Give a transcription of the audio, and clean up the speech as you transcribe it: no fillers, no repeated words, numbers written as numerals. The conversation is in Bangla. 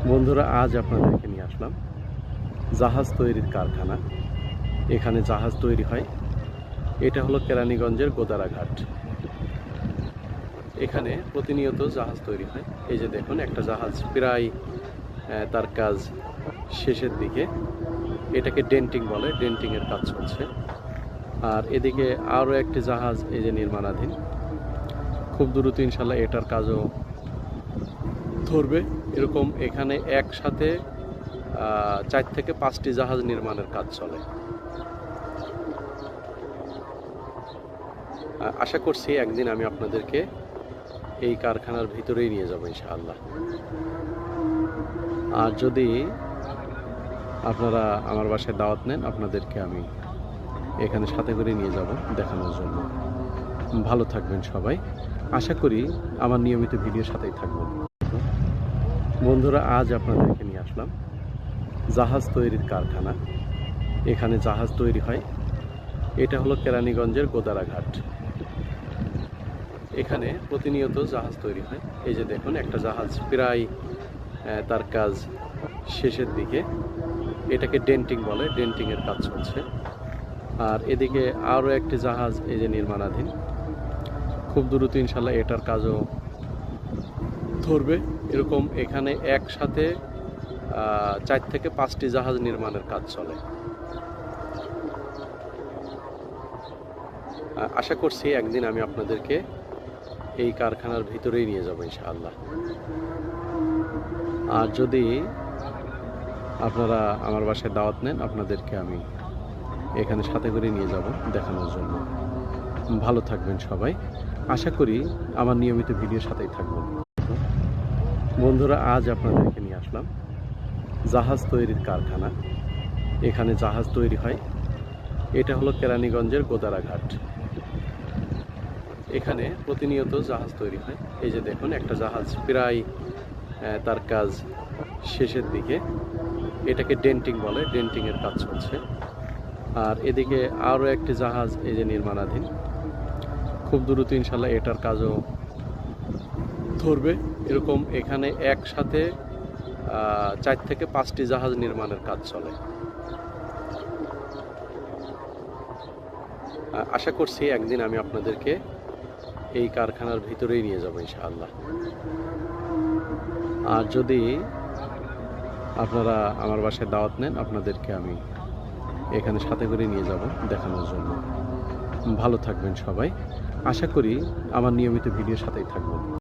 বন্ধুরা, আজ আপনাদেরকে নিয়ে আসলাম জাহাজ তৈরির কারখানা। এখানে জাহাজ তৈরি হয়। এটা হলো কেরানীগঞ্জের গোদারাঘাট। এখানে প্রতিনিয়ত জাহাজ তৈরি হয়। এই যে দেখুন, একটা জাহাজ প্রায় তার কাজ শেষের দিকে। এটাকে ডেন্টিং বলে, ডেন্টিংয়ের কাজ চলছে। আর এদিকে আরও একটি জাহাজ এই যে নির্মাণাধীন। খুব দ্রুত ইনশাল্লাহ এটার কাজও ধরবে। এরকম এখানে একসাথে 4 থেকে 5টি জাহাজ নির্মাণের কাজ চলে। আশা করছি একদিন আমি আপনাদেরকে এই কারখানার ভিতরেই নিয়ে যাব ইনশাআল্লাহ। আর যদি আপনারা আমার বাসায় দাওয়াত নেন, আপনাদেরকে আমি এখানে সাথে করে নিয়ে যাব দেখানোর জন্য। ভালো থাকবেন সবাই। আশা করি আমার নিয়মিত ভিডিওর সাথেই থাকবেন। বন্ধুরা, আজ আপনাদেরকে নিয়ে আসলাম জাহাজ তৈরির কারখানা। এখানে জাহাজ তৈরি হয়। এটা হলো কেরানীগঞ্জের গোদারাঘাট। এখানে প্রতিনিয়ত জাহাজ তৈরি হয়। এই যে দেখুন, একটা জাহাজ প্রায় তার কাজ শেষের দিকে। এটাকে ডেন্টিং বলে, ডেন্টিংয়ের কাজ চলছে। আর এদিকে আরও একটি জাহাজ এই যে নির্মাণাধীন। খুব দ্রুত ইনশাল্লাহ এটার কাজও ধরবে। এরকম এখানে একসাথে 4 থেকে 5টি জাহাজ নির্মাণের কাজ চলে। আশা করছি একদিন আমি আপনাদেরকে এই কারখানার ভিতরেই নিয়ে যাব ইনশাআল্লাহ। আর যদি আপনারা আমার বাসায় দাওয়াত নেন, আপনাদেরকে আমি এখানে সাথে করে নিয়ে যাব দেখানোর জন্য। ভালো থাকবেন সবাই। আশা করি আমার নিয়মিত ভিডিওর সাথেই থাকবেন। বন্ধুরা, আজ আপনাদেরকে নিয়ে আসলাম জাহাজ তৈরির কারখানা। এখানে জাহাজ তৈরি হয়। এটা হলো কেরানীগঞ্জের গোদারাঘাট। এখানে প্রতিনিয়ত জাহাজ তৈরি হয়। এই যে দেখুন, একটা জাহাজ প্রায় তার কাজ শেষের দিকে। এটাকে ডেন্টিং বলে, ডেন্টিংয়ের কাজ চলছে। আর এদিকে আরও একটি জাহাজ এই যে নির্মাণাধীন। খুব দ্রুত ইনশাল্লাহ এটার কাজও ধরবে। এরকম এখানে একসাথে 4 থেকে 5টি জাহাজ নির্মাণের কাজ চলে। আশা করছি একদিন আমি আপনাদেরকে এই কারখানার ভিতরেই নিয়ে যাব ইনশাআল্লাহ। আর যদি আপনারা আমার বাসায় দাওয়াত নেন, আপনাদেরকে আমি এখানে সাথে করে নিয়ে যাব দেখানোর জন্য। ভালো থাকবেন সবাই। আশা করি আমার নিয়মিত ভিডিওর সাথেই থাকবেন।